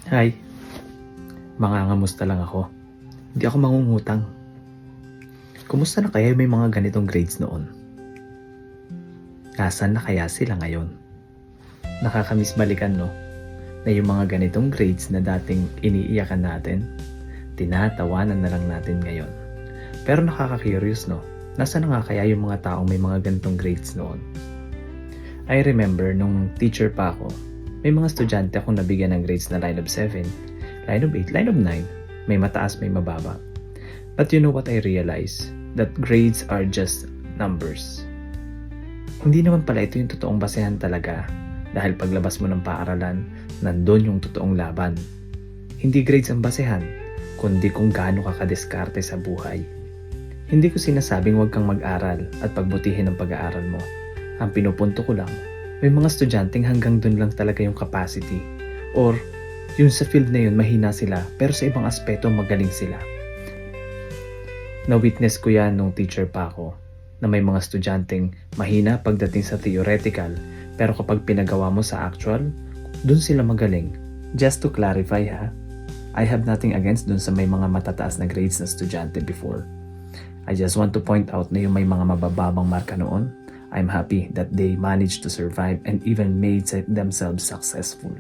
Hi, mangangamusta lang ako. Hindi ako mangungutang. Kumusta na kaya may mga ganitong grades noon? Nasaan na kaya sila ngayon? Nakakamiss balikan, no? Na yung mga ganitong grades na dating iniiyakan natin, tinatawanan na lang natin ngayon. Pero nakaka-curious, no? Nasaan na nga kaya yung mga taong may mga ganitong grades noon? I remember nung teacher pa ako, may mga estudyante akong nabigyan ng grades na line of 7, line of 8, line of 9. May mataas, may mababa. But you know what I realize? That grades are just numbers. Hindi naman pala ito yung totoong basehan talaga. Dahil paglabas mo ng paaralan, nandun yung totoong laban. Hindi grades ang basehan, kundi kung gaano ka kadiskarte sa buhay. Hindi ko sinasabing huwag kang mag-aral at pagbutihin ang pag-aaral mo. Ang pinupunto ko lang, may mga estudyanteng hanggang dun lang talaga yung capacity. Or yung sa field na yun mahina sila pero sa ibang aspeto magaling sila. Na-witness ko yan nung teacher pa ako na may mga estudyanteng mahina pagdating sa theoretical pero kapag pinagawa mo sa actual, dun sila magaling. Just to clarify ha, I have nothing against dun sa may mga matataas na grades na estudyante before. I just want to point out na yung may mga mabababang marka noon, I'm happy that they managed to survive and even made themselves successful.